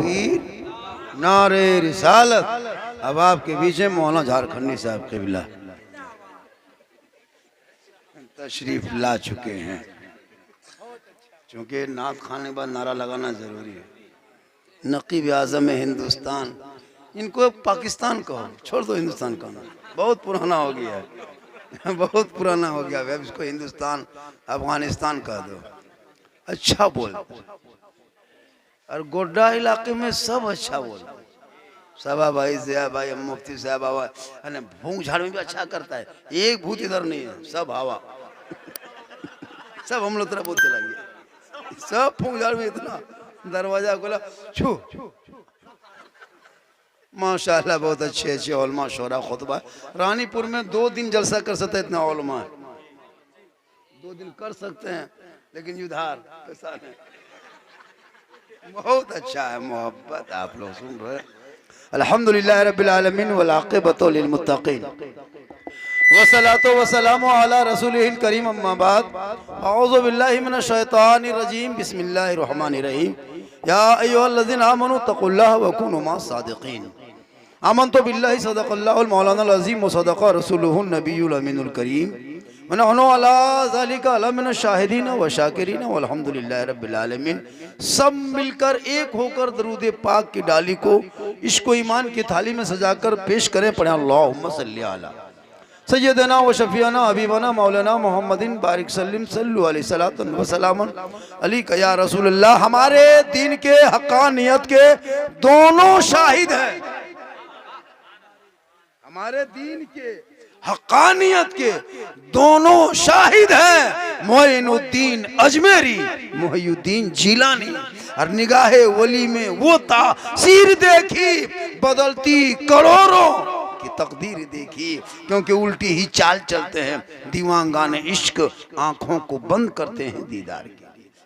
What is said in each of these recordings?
तकबीर, नारे रिसालत। अब आपके बीच में मौलाना झारखंडी साहब क़िबला तशरीफ ला चुके हैं। चूँकि नात खाने के बाद नारा लगाना ज़रूरी है। नकीब आज़म हिंदुस्तान, इनको पाकिस्तान कहो, छोड़ दो हिंदुस्तान का नाम, बहुत पुराना हो गया है बहुत पुराना हो गया है। अब इसको हिंदुस्तान अफगानिस्तान कह दो। अच्छा बोल, और गोड्डा इलाके में सब अच्छा बोल। सभा भाई, जिया भाई, मुफ्ती साहब बाबा, भूख झाड़ में भी अच्छा करता है। एक भूत इधर नहीं है, सब हवा सब हम लोग तरफ बोलते लगे। सब फूंक झाड़ में इतना दरवाजा खोला छू। माशाल्लाह बहुत अच्छे अच्छे उलमा शोरा खुतबा। रानीपुर में 2 दिन जलसा कर सकते हैं, इतना उलमा है। 2 दिन कर सकते हैं, लेकिन युद्धार पैसा नहीं। बहुत अच्छा है, मोहब्बत आप लोग सुन रहे हैं। अल्हम्दुलिल्लाह रब्बिल आलमीन वल आक़िबतु लिल मुत्तक़ीन वस्सलातु वस्सलामु अला रसूलिहिल करीम अम्मा बाद। अऊज़ु बिल्लाहि मिनश शैतानिर रजीम, बिस्मिल्लाहिर रहमानिर रहीम। या अय्युहल्लज़ीना आमनू तक़ुल्लाह व कूनू मअस सादिक़ीन। आमनतु बिल्लाहि सदक़ल्लाहुल मौलानाल अज़ीम व सदक़ रसूलुहुन नबियुल अमीनुल करीम व नहनु अला ज़ालिका लमिनश शाहिदीन व शाकिरीन वल्हम्दुलिल्लाहि रब्बिल आलमीन। सब मिलकर एक होकर दरूद पाक की डाली को इश्क व ईमान की थाली में सजाकर पेश करें। पढ़ें अल्लाहुम्मा सल्ली अला सैयदना व शफीना हबीबना मौलाना मोहम्मदिन बारिक सल्लिम सल्लु अलैहि सलातन व सलामन अलैका या रसूलल्लाह। हमारे दीन के हक़ानियत के दोनों शाहिद हैं। हमारे दीन के हक़ानियत के दोनों शाहिद हैं। मोइनुद्दीन अजमेरी, मोहिउद्दीन जिलानी। और निगाहे वली में वो तासीर देखी, बदलती करोड़ों की तकदीर देखी। क्योंकि उल्टी ही चाल चलते हैं दीवानगाने इश्क, आंखों को बंद करते हैं दीदार के लिए।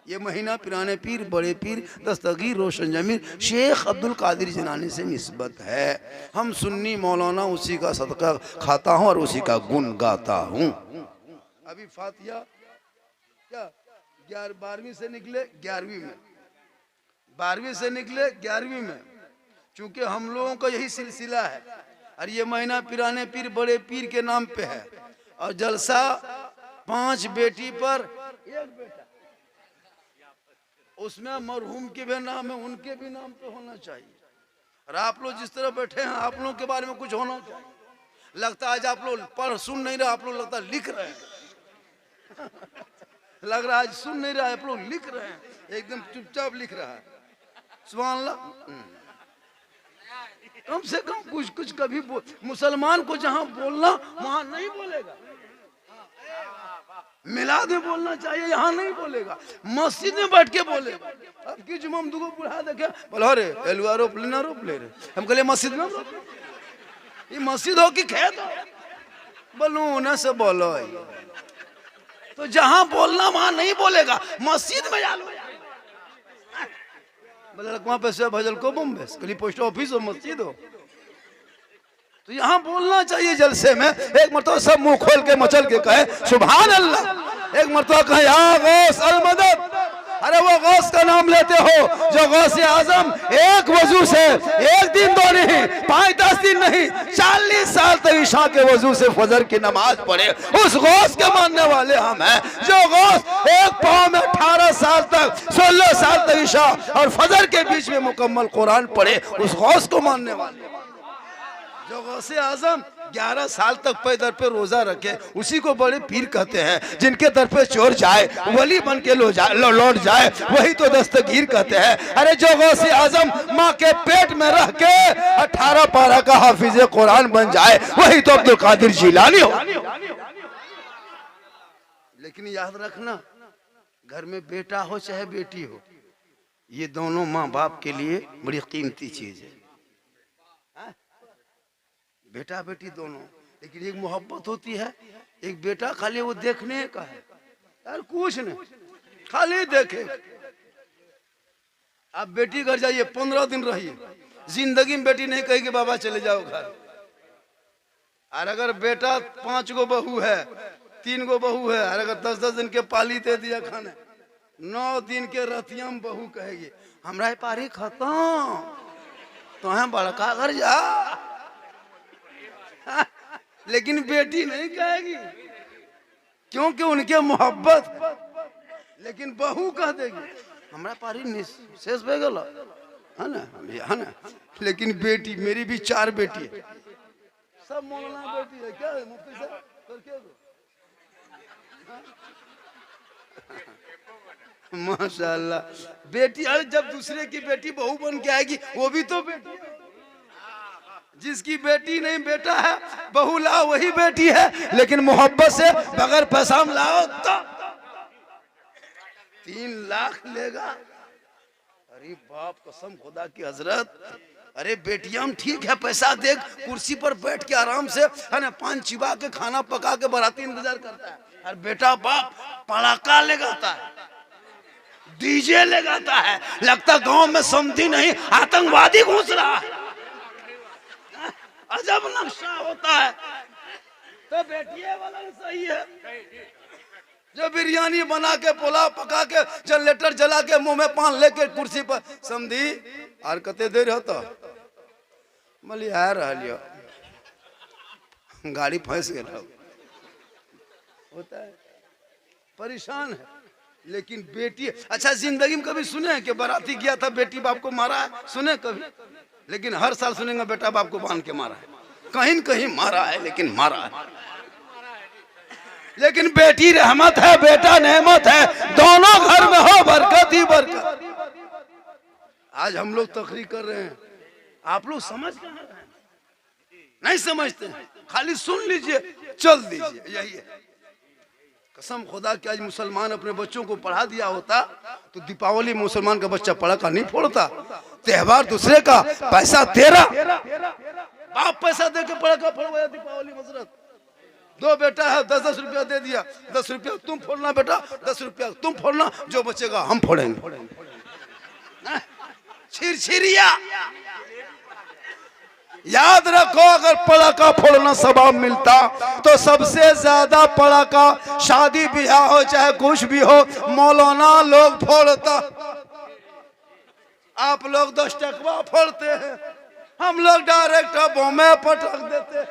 ये महीना पिराने पीर, बड़े पीर, दस्तगीर, रोशन जमीर, शेख अब्दुल कादिर जिलानी से निस्बत है। हम सुन्नी मौलाना उसी का सदका खाता हूँ और उसी का गुण गाता हूँ। अभी फातिहा क्या 12वीं से निकले 11वीं में, 12वीं से निकले 11वीं में। चूंकि हम लोगों का यही सिलसिला है, और ये महीना पिराने पीर, बड़े पीर के नाम पे है। और जलसा 5 बेटी पर 1 बेटा, उसमें मरहूम के भी नाम है, उनके भी नाम पे होना चाहिए। और आप लोग जिस तरह बैठे हैं, आप लोगों के बारे में कुछ होना चाहिए। लगता है आज आप लोग पढ़ सुन नहीं रहे, आप लोग लगता है लिख रहे हैं लग रहा है आज सुन नहीं रहा है, आप लोग लिख रहे हैं, एकदम चुपचाप लिख रहा है। सुभान अल्लाह। कम से कम कुछ कुछ कभी मुसलमान को जहां बोलना वहां नहीं बोलेगा। मिलाद में बोलना चाहिए, यहाँ नहीं बोलेगा। मस्जिद में बैठ के बोलेगा। अब की जुम्मा हम दुगो बुढ़ा देखे बोलो रे एलुआ रोप लेना, रोप ले रहे। हम कहले मस्जिद में, ये मस्जिद हो कि खेत हो? बोलू न से बोलो। तो जहां बोलना वहां नहीं बोलेगा, मस्जिद में जालो। वहाँ पे भजल को बम्बे कली पोस्ट ऑफिस हो, मस्जिद हो। तो यहाँ बोलना चाहिए जलसे में। एक मरतबा सब मुंह खोल के मचल के कहे सुभान अल्लाह। एक मरतबा कहे या गौस अल मदद। अरे वो गौस का नाम लेते हो जो गौस आजम एक वजू से 1 दिन 2 नहीं, 5-10 दिन नहीं, 40 साल तक ईशा के वजू से फजर की नमाज पढ़े, उस गौस के मानने वाले हम हैं। जो गौस एक पाँव में 18 साल तक 16 साल तक ईशा और फजर के बीच में मुकम्मल कुरान पढ़े, उस गौस को मानने वाले। जो गौसे आजम 11 साल तक पैदर पे रोजा रखे, उसी को बड़े पीर कहते हैं। जिनके दर पे चोर जाए, वली बन के लौट जाए, वही तो दस्तगीर कहते हैं। अरे जो गौसे आजम माँ के पेट में रह के 18 पारा का हाफिज कुरान बन जाए, वही तो अब्दुल कादिर जिलानी हो। लेकिन याद रखना, घर में बेटा हो चाहे बेटी हो, ये दोनों माँ बाप के लिए बड़ी कीमती चीज है। बेटा बेटी दोनों। लेकिन एक मोहब्बत होती है। एक बेटा खाली वो देखने का है, यार कुछ नहीं, खाली देखे। आप बेटी घर जाइए, 15 दिन रहिए, जिंदगी में बेटी नहीं कहेगी बाबा चले जाओ घर। और अगर बेटा 5 गो बहू है, 3 गो बहू है, और अगर 10-10 दिन के पाली दे दिया खाने, 9 दिन के रतियम बहू कहेगी हमरा पारी खत्म, तो है बड़का घर जा। लेकिन बेटी नहीं कहेगी, क्योंकि उनके मोहब्बत। लेकिन बहू कह देगी हमरा पारी शेष भे गल है ना। लेकिन बेटी, मेरी भी 4 बेटी है, सब मौलाना बेटी है। क्या है मुफ्ती साहब करके दो। माशाल्लाह बेटी। अरे जब दूसरे की बेटी बहू बन के आएगी वो भी तो बेटी है। जिसकी बेटी नहीं बेटा है, बहू लाओ वही बेटी है। लेकिन मोहब्बत से बगैर पैसा लाओ तो 3 लाख लेगा। अरे बाप कसम खुदा की हजरत। अरे बेटियां ठीक है, पैसा देख, कुर्सी पर बैठ के आराम से है ना, पान चिबा के खाना पका के बाराती इंतजार करता है। और बेटा बाप पड़ाका लगाता है, डीजे लगाता है, लगता गांव में समझी नहीं आतंकवादी घुस रहा है। अजब नक्शा होता है। तो बेटिए वाला सही है जो बिरयानी बना के, पुलाव पका के, जनरेटर जला के, मुंह में पान लेके कुर्सी पर समझी। और कते देर होता मली आ रहा, गाड़ी फंस गया होता है, परेशान है। लेकिन बेटी, अच्छा जिंदगी में कभी सुने हैं कि बाराती गया था बेटी बाप को मारा है? सुने कभी? लेकिन हर साल सुनेंगे बेटा बाप को बांध के मारा है, कहीं न कहीं मारा है, लेकिन मारा है। लेकिन बेटी रहमत है, बेटा नेमत है, दोनों घर में हो बरकत ही बरकत। आज हम लोग तकरीर कर रहे हैं, आप लोग समझ कहाँ रहे हैं? नहीं समझते, खाली सुन लीजिए चल दीजिए, यही है। कसम खुदा कि आज मुसलमान अपने बच्चों को पढ़ा दिया होता तो दीपावली मुसलमान का बच्चा पड़ाका नहीं फोड़ता। त्योहार दूसरे का, पैसा तेरा। बाप पैसा दे के पड़ाका फोड़वाया दीपावली मसरत। 2 बेटा है, 10-10 रुपया दे दिया, 10 रुपया तुम फोड़ना बेटा, 10 रुपया तुम फोड़ना, जो बचेगा हम फोड़ेंगे। छिरछिरिया। याद रखो, अगर पड़ाका फोड़ना सवाब मिलता तो सबसे ज्यादा पड़ाका शादी ब्याह हो चाहे कुछ भी हो, मौलाना लोग फोड़ता। आप लोग 10 टकवा फोड़ते हैं, हम लोग डायरेक्ट बम में पटक देते।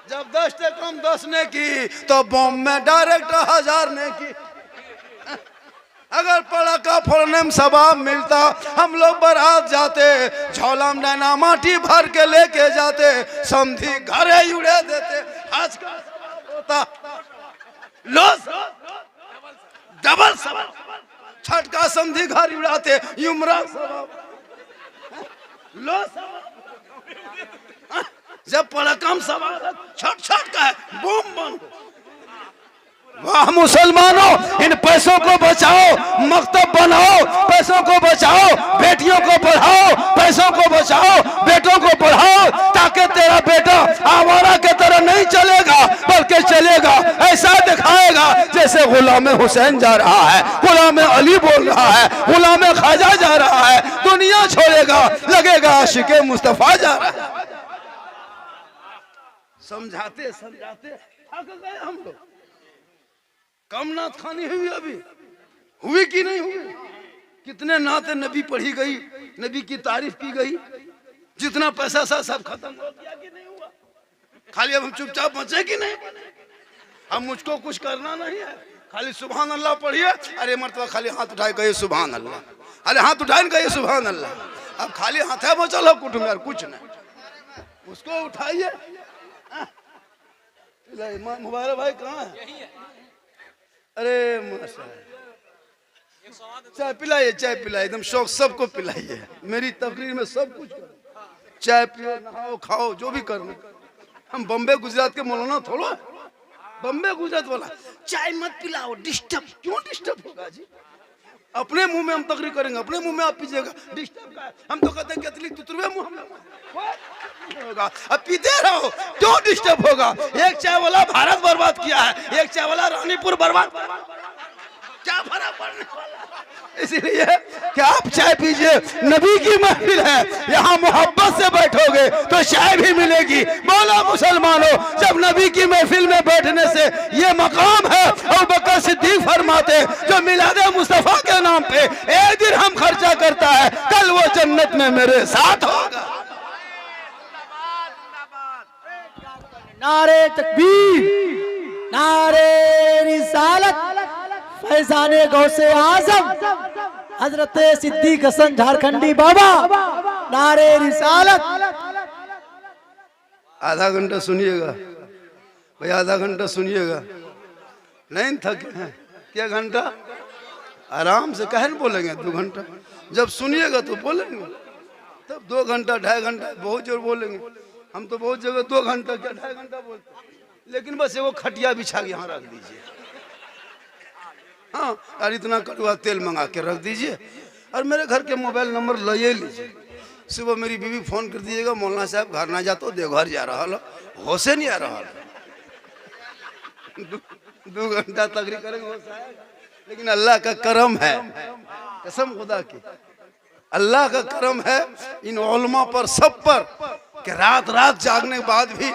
जब 10 से कम 10 ने की तो बम में डायरेक्ट 1000 ने की। अगर पड़ाका फोड़ने में सवाब मिलता, हम लोग बारात जाते, झोला में डायना माटी भर के लेके जाते, समधी घरे उड़े देते। आज का सवाब होता लॉस डबल सवाब। छठ का समधी घर उड़ाते, उम्रा सवाब लॉस। जब पड़ाका में सवाब छठ का है, बम बंद। वाह मुसलमानों, इन पैसों को बचाओ, मकतब बनाओ, पैसों को बचाओ, बेटियों को पढ़ाओ, पैसों को बचाओ, बेटों को पढ़ाओ, ताकि तेरा बेटा आवारा के तरह नहीं चलेगा, बल्कि चलेगा ऐसा दिखाएगा जैसे गुलाम हुसैन जा रहा है, गुलाम अली बोल रहा है, गुलाम ख्वाजा जा रहा है। दुनिया छोड़ेगा, लगेगा आशिक़े मुस्तफा जा रहा है। समझाते समझाते थक गए हम लोग। कम नात खानी हुई अभी हुई कि नहीं हुई? कितने नाते नबी पढ़ी गई, नबी की तारीफ की गई, जितना पैसा था सब खत्म हो गया कि नहीं हुआ? खाली अब हम चुपचाप बचे कि नहीं? अब मुझको कुछ करना नहीं है, खाली सुभान अल्लाह पढ़िए। अरे मर्तबा खाली हाथ उठाए कहिए सुभान अल्लाह, अरे हाथ उठाए कहिए सुभान अल्लाह। अब खाली हाथ है वो चलो कुटुंब यार, कुछ नहीं, उसको उठाइए। मुबारक भाई कहाँ है? अरे चाय पिलाइए, चाय पिलाइए, एकदम शौक सबको पिलाइए। मेरी तकरीर में सब कुछ करो, चाय पियो, नहाओ, खाओ, जो भी करना। हम बम्बे गुजरात के मौलाना थोड़ा, बम्बे गुजरात वाला चाय मत पिलाओ, डिस्टर्ब। क्यों डिस्टर्ब होगा जी? अपने मुंह में हम तकरीर करेंगे, अपने मुंह में आप पीजिएगा, डिस्टर्ब का है। हम तो कहते हैं कि तुतरवे मुंह में होगा, अब पीते रहो, क्यों डिस्टर्ब होगा? एक चाय वाला भारत बर्बाद किया है, एक चाय वाला रानीपुर बर्बाद, क्या फर्क पड़ने वाला? इसलिए कि आप चाय पीजिए, नबी की महफिल है, यहाँ मोहब्बत से बैठोगे तो चाय भी मिलेगी। बोला मुसलमानों, जब नबी की महफिल में बैठने से ये मकाम है। अबू बकर सिद्दीक फरमाते, जो मिलादे मुस्तफा के नाम पे 1 दिरहम खर्चा करता है, जन्नत में मेरे साथ होगा। नारे तकबीर, नारे रिसालत, फैजाने गौसे आजम हजरत सिद्दीक हसन झारखंडी बाबा, नारे रिसालत। आधा घंटा सुनिएगा भाई, आधा घंटा सुनिएगा, नहीं थके हैं क्या? घंटा आराम से कहन बोलेंगे, 2 घंटा जब सुनिएगा तो बोलेंगे, तब 2 घंटा 2.5 घंटा बहुत जोर बोलेंगे। हम तो बहुत जगह 2 घंटा क्या 2.5 घंटा बोलते हैं, लेकिन बस वो खटिया बिछा के यहाँ रख दीजिए। हाँ, और इतना कड़वा तेल मंगा के रख दीजिए, और मेरे घर के मोबाइल नंबर ले लीजिए। सुबह मेरी बीवी फोन कर दीजिएगा, मौलाना साहब घर ना जाते हो, देवघर जा रहा हो, होशे नहीं आ रहा। 2 घंटा तकरीर करेंगे होश आएगा। लेकिन अल्लाह का करम है, कसम खुदा की, अल्लाह का करम है इन उलमा पर, सब पर, कि रात रात जागने के बाद भी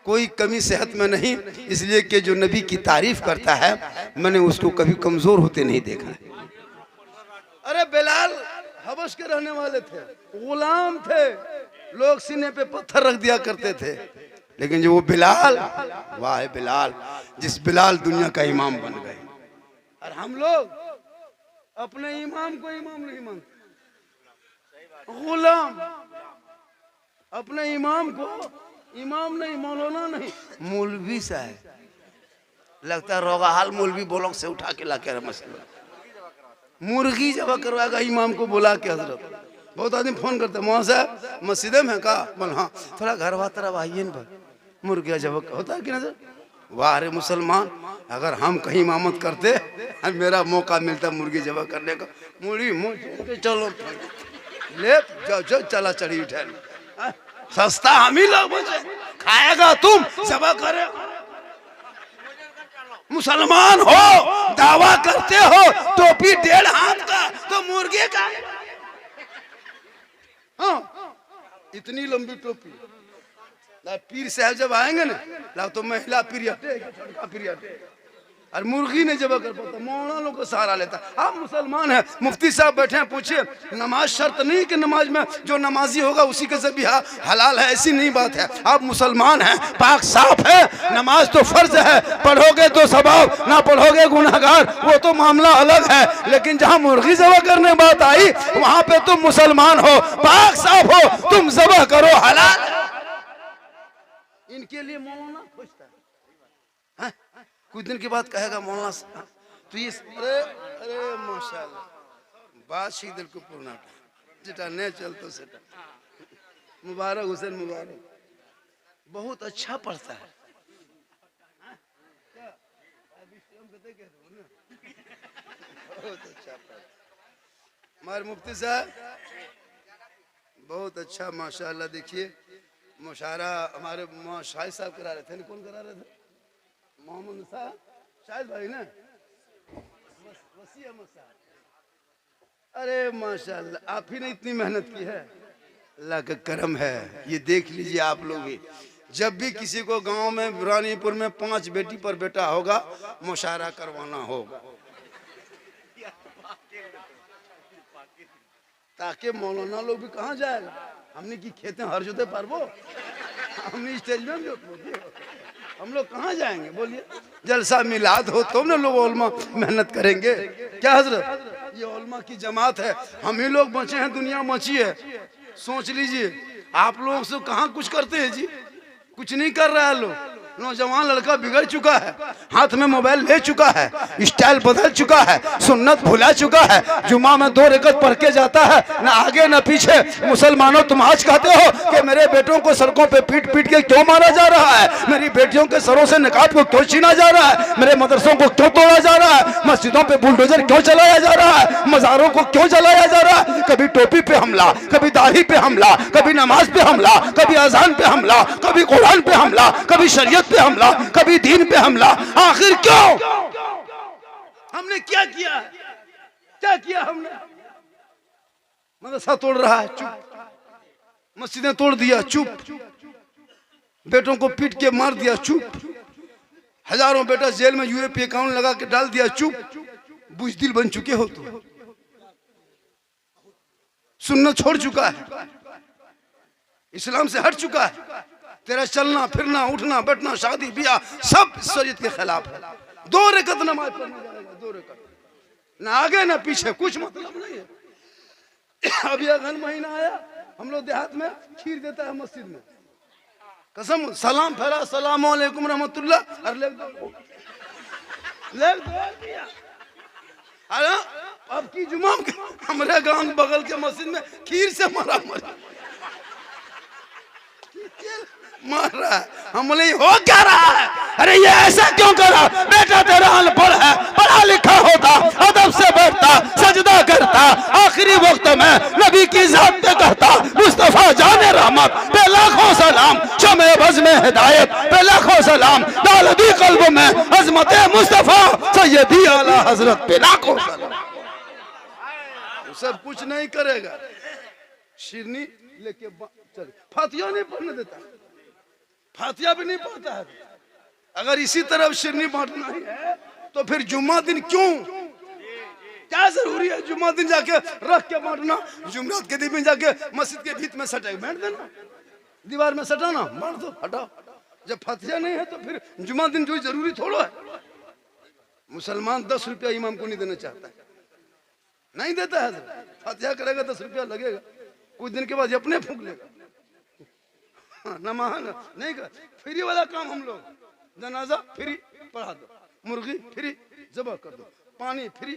कोई कमी सेहत में नहीं। इसलिए कि जो नबी की तारीफ करता है, मैंने उसको कभी कमजोर होते नहीं देखा। अरे बिलाल हबश के रहने वाले थे, गुलाम थे, लोग सीने पे पत्थर रख दिया करते थे, लेकिन जो वो बिलाल, वाह बिलाल, जिस बिलाल दुनिया का इमाम बन गए। और हम लोग अपने इमाम को इमाम नहीं मानते, गुलाम, अपने इमाम को इमाम नहीं, मौलाना नहीं, मौलवी साहब। लगता है रोगा हाल मौलवी बोलों से उठा के ला के मसला मुर्गी जब करवाएगा इमाम को बुला के। हजरत बहुत आदमी फोन करते, मौलाना साहब मस्जिद में का, बोल हाँ थोड़ा घर वा तरफ आइए न भाई, मुर्गिया जब होता है कि नजर। वाह रे मुसलमान, अगर हम कहीं इमामत करते, मेरा मौका मिलता मुर्गी जब करने का, मुर्गी मुझे चलो ले जाओ, चला चढ़ी उठा, सस्ता हम ही लोग खाएगा, तुम जबा करे। मुसलमान हो, दावा करते हो, टोपी 1.5 हाथ का, तो मुर्गे का। हाँ, इतनी लंबी टोपी। पीर साहब जब आएंगे ना, तो महिला पीर हटेगा, लड़का पीर हटेगा, और मुर्गी ने जब कर पाता, मौलाना लोग को सहारा लेता। आप मुसलमान हैं, मुफ्ती साहब बैठे हैं, पूछिए नमाज शर्त नहीं कि नमाज में जो नमाजी होगा उसी के ज़बीहा हलाल है, ऐसी नहीं बात है। आप मुसलमान हैं, पाक साफ है, नमाज तो फर्ज है, पढ़ोगे तो सवाब, ना पढ़ोगे गुनाहगार, वो तो मामला अलग है। लेकिन जहाँ मुर्गी ज़बह करने बात आई, वहां पे तुम मुसलमान हो, पाक साफ हो, तुम ज़बह करो, हलाल। इनके लिए मौलाना खुशता है। कुछ दिन के बाद कहेगा मौलाना तो ये, अरे माशाल्लाह, बात सी दिल को पूर्ण जिटा नहीं चल तो सेटा। मुबारक हुसैन, मुबारक, बहुत अच्छा पढ़ता है। बहुत अच्छा पढ़ता हमारे मुफ्ती साहब, बहुत अच्छा माशाल्लाह। देखिए मुशायरा हमारे शाहिद साहब करा रहे थे, कौन करा रहे थे? मोहम्मद साहब, शाहिद भाई ना, वसी अहमद साहब। अरे माशाल्लाह, आप ही ने इतनी मेहनत की है, अल्लाह का करम है। ये देख लीजिए आप लोग, जब भी किसी को गांव में बुरानीपुर में 5 बेटी पर बेटा होगा, मुशायरा करवाना होगा, ताकि मौलाना लोग भी कहाँ जाएगा। हमने की खेते हर जोते पारबो, हमने स्टेज में भी हम लोग कहाँ जाएंगे? बोलिए, जलसा मिलाद हो तो ना लोग उलमा मेहनत करेंगे क्या हजरत? ये उलमा की जमात है, हम ही लोग बचे हैं, दुनिया बची है। सोच लीजिए, आप लोग से कहाँ कुछ करते हैं जी, कुछ नहीं कर रहा है। लोग नौजवान लड़का बिगड़ चुका है, हाथ में मोबाइल ले चुका है, स्टाइल बदल चुका है, सुन्नत भुला चुका है, जुमा में 2 रकअत पढ़ के जाता है, ना आगे ना पीछे। मुसलमानों, तुम आज कहते हो कि मेरे बेटों को सड़कों पे पीट पीट के क्यों मारा जा रहा है, मेरी बेटियों के सरों से निकाब को क्यों छीना जा रहा है, मेरे मदरसों को क्यों तोड़ा जा रहा है, मस्जिदों पे बुलडोजर क्यों चलाया जा रहा है, मज़ारों को क्यों जलाया जा रहा है। कभी टोपी पे हमला, कभी दाढ़ी पे हमला, कभी नमाज पे हमला, कभी अजान पे हमला, कभी कुरान पे हमला, कभी शरीयत पे हमला, कभी दीन पे हमला। आखिर क्यों? हमने क्या किया? क्या किया हमने? मदरसा तोड़ रहा है, चुप। मस्जिदें तोड़ दिया, चुप। बेटों को पीट के मार दिया, चुप। हजारों बेटा जेल में यूएपी अकाउंट लगा के डाल दिया, चुप। बुजदिल बन चुके हो तो सुन्नत छोड़ चुका है, इस्लाम से हट चुका है। तेरा चलना फिरना उठना बैठना शादी ब्याह सब शरीयत के खिलाफ है। 2 रकअत नमाज पढ़ने जाएगा, 2 रकअत, ना आगे ना पीछे, कुछ मतलब नहीं है। अभी अगन महीना आया, हम लोग देहात में खीर देता है मस्जिद में, कसम सलाम फेरा सलाम अलैकुम रहमतुल्लाह, अरे ले दो अरे अब की जुमा हमारे गांव बगल के मस्जिद में खीर से मारा मार रहा है। हम बोले हो क्या रहा है? अरे ये ऐसा क्यों करा? बेटा तेरा अनपढ़ है, पढ़ा लिखा होता अदब से बैठता सजदा करता, आखिरी वक्त में नबी की जात पे कहता मुस्तफा जाने रहमत पे लाखों सलाम, शमे बज़ में हिदायत पे लाखों सलाम, दालबी कल्ब में अजमत मुस्तफा सैयदी आला हजरत पे लाखों सलाम। सब कुछ नहीं करेगा, शिरनी लेके चल, फातिहा नहीं पढ़ने देता, फातिहा भी नहीं पढ़ता है। अगर इसी तरफ शिरनी बांटना ही है तो फिर जुम्मा दिन क्यों, क्या जरूरी है जुम्मा दिन जाके रख के बांटना? जुमरात के दिन में जाके मस्जिद के भीत में सटे बैठ देना, दीवार में सटाना, बांट दो, हटाओ। जब फातिहा नहीं है तो फिर जुम्मा दिन जो जरूरी थोड़ा है। मुसलमान 10 रुपया इमाम को नहीं देना चाहता है, नहीं देता है। फातिहा करेगा 10 रुपया लगेगा, कुछ दिन के बाद अपने फूंक लेगा। नमाज नहीं कर, फ्री वाला काम हम लोग, जनाजा फ्री पढ़ा दो, मुर्गी फ्री जबा कर दो, पानी फ्री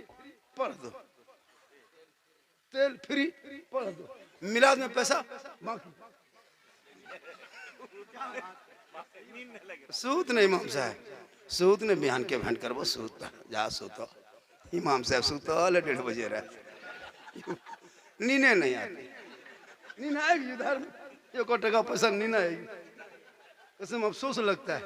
पढ़ दो, तेल फ्री पढ़ दो, मिलाद में पैसा बाकी। सूत नहीं इमाम साहब, सूत ने बयान के भेंट करबो, सूत जा सूतो इमाम साहब सूतो 1:30 बजे रहे, नींद नहीं आती, नींद आएगी इधर में 1 टका पैसा नींद आएगी। कसम अफसोस लगता है,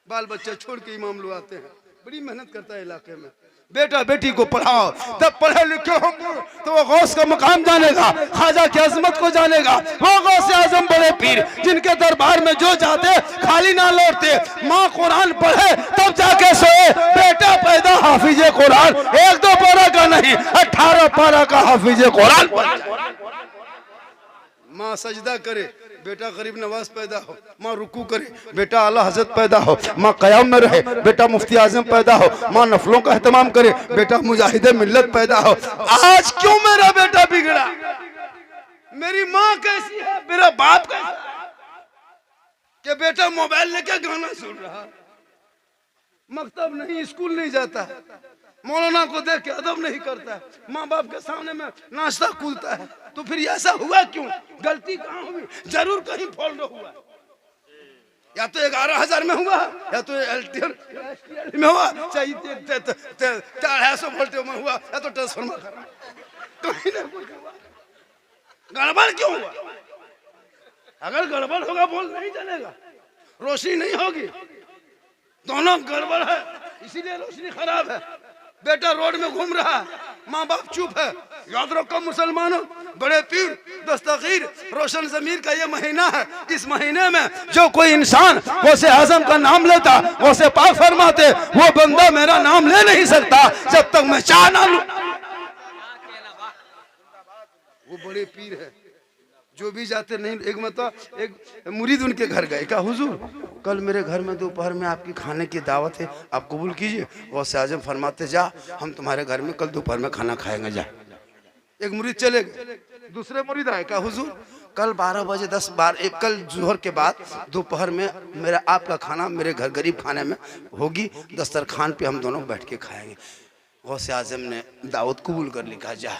बाल बच्चा छोड़ के इमाम लोग आते हैं, बड़ी मेहनत करता है इलाके में। बेटा बेटी को पढ़ाओ, तब पढ़े लिखे होंगे तो वो गौस का मुकाम जानेगा, ख्वाजा की अजमत को जानेगा। वो गौस आजम बड़े पीर जिनके दरबार में जो जाते खाली ना लौटते। माँ कुरान पढ़े तब जाके सोए, बेटा पैदा हाफिजे कुरान, 1-2 पारा का नहीं 18 पारा का हाफिजे कुरान पढ़े। माँ सजदा करे, बेटा गरीब नवाज पैदा हो। माँ रुकू करे, बेटा आला हजरत पैदा हो। माँ कयाम में रहे, बेटा मुफ्ती आजम पैदा हो। माँ नफलों का एहतमाम करे, बेटा मुजाहिदे मिल्लत पैदा हो। आज क्यों मेरा बेटा बिगड़ा? मेरी माँ कैसी है, मेरा बाप कैसा है कि बेटा मोबाइल लेके गाना सुन रहा, मकतब नहीं स्कूल नहीं जाता है, मौलाना को देख के अदब नहीं करता है, माँ बाप के सामने में नाश्ता कूदता है। तो फिर ऐसा हुआ क्यों? गलती कहाँ हुई? जरूर कहीं फॉल्ट हुआ, या तो 11,000 में हुआ, या तो LTL में हुआ, चाहिए 250 वोल्ट में हुआ, या तो ट्रांसफार्मर कहीं ना कुछ हुआ। गड़बड़ क्यों हुआ? अगर गड़बड़ होगा बोल नहीं चलेगा, रोशनी नहीं होगी, दोनों गड़बड़ है, इसीलिए रोशनी खराब है। बेटा रोड में घूम रहा है, माँ बाप चुप है। याद रखो मुसलमानों, बड़े पीर दस्तगीर रोशन ज़मीर का ये महीना है। इस महीने में जो कोई इंसान गौसे आजम का नाम लेता, गौसे पाक फरमाते, वो बंदा मेरा नाम ले नहीं सकता जब तक मैं चाह ना लूं। वो बड़े पीर है, जो भी जाते नहीं। एक मतलब एक मुरीद उनके घर गए, कहा हुजूर कल मेरे घर में दोपहर में आपकी खाने की दावत है, आप कबूल कीजिए। गौसे आजम फरमाते जा, हम तुम्हारे घर में कल दोपहर में खाना खाएंगे, जा। एक मुरीद चले गए, दूसरे मुरीद आए, कहा हुजूर कल 12 बजे 10 कल जोहर के बाद दोपहर में मेरा आपका खाना मेरे घर गरीब खाने में होगी, दस्तरखान पे हम दोनों बैठ के खाएंगे। गौसे आजम ने दावत कबूल कर ली, कहा जा।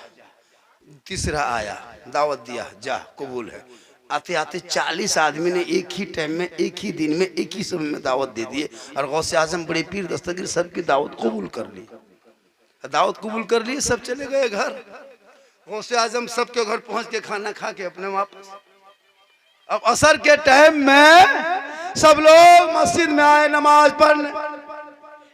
तीसरा आया, दावत दिया, जा कबूल है। आते आते 40 आदमी ने एक ही टाइम में, एक ही दिन में, एक ही समय में दावत दे दिए, और गौसे आजम बड़े पीर दस्तगीर सबकी दावत कबूल कर ली। दावत कबूल कर ली, सब चले गए घर। गौसे आजम सबके घर पहुंच के खाना खा के अपने वापस। अब असर के टाइम में सब लोग मस्जिद में आए नमाज पढ़ने।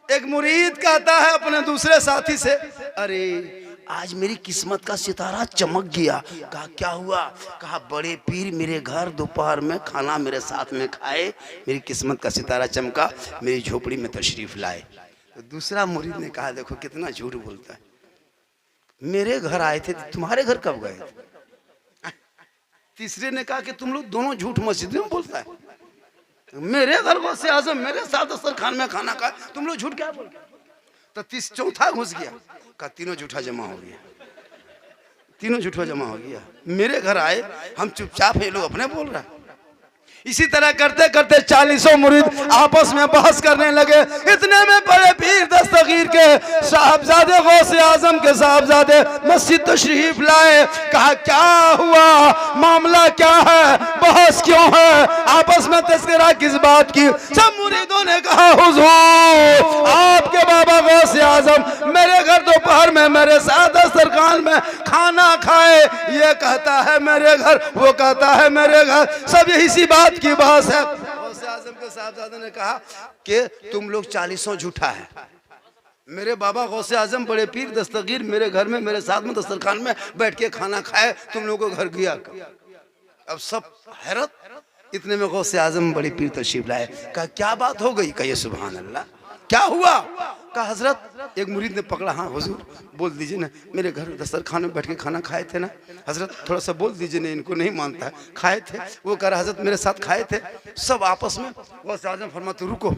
एक मुरीद कहता है अपने दूसरे साथी से, अरे आज मेरी किस्मत का सितारा चमक गया। कहा क्या हुआ? कहा बड़े पीर मेरे घर दोपहर में खाना मेरे साथ में खाए, मेरी किस्मत का सितारा चमका, मेरी झोपड़ी में तशरीफ लाए। तो दूसरा मुरीद ने कहा देखो कितना झूठ बोलता है, मेरे घर आए थे, तुम्हारे घर कब गए थे? तीसरे ने कहा कि तुम लोग दोनों झूठ मस्जिद में बोलता है, मेरे घर गौसे आजम मेरे साथ दस्तरखान में खाना खाए, तुम लोग झूठ क्या बोल। तो चौथा घुस गया, कहा तीनों झूठा जमा हो गया, तीनों झूठा जमा हो गया। मेरे घर आए, हम चुपचाप ये लोग अपने बोल रहा है। इसी तरह करते करते 40 मुरीद आपस में बहस करने लगे। इतने में बड़े पीर दस्तगीर के साहबजादे गौसे आजम के साहबजादे मस्जिद तशरीफ लाए। कहा क्या हुआ, मामला क्या है, बहस क्यों है, आपस में तस्करा किस बात की। सब मुरीदों ने कहा हुजूर आपके बाबा गौसे आजम मेरे घर दोपहर में मेरे साथ दस्तरखान में खाना खाए, ये कहता है मेरे घर, वो कहता है मेरे घर, सब यही सी बात की बहस है। गौसे आजम के साहबजादे ने कहा कि तुम लोग 40 झूठा है। मेरे बाबा गौसे आजम बड़े पीर दस्तगीर मेरे घर में मेरे साथ में दस्तरखान में बैठ के खाना खाए, तुम लोगों को घर गया। अब सब हैरत। इतने में गौसे आजम बड़ी पीर तशरीफ लाए। कहा क्या बात हो गई, कहिए सुभान अल्लाह, क्या हुआ। कहा हजरत, एक मुरीद ने पकड़ा, हाँ हुजूर बोल दीजिए ना, मेरे घर दस्तरखान में बैठ के खाना खाए थे ना। हजरत थोड़ा सा बोल दीजिए ना, इनको नहीं मानता है। खाए थे, वो कह रहा हजरत मेरे साथ खाए थे। सब आपस में। गौसे आजम फरमाते रुको,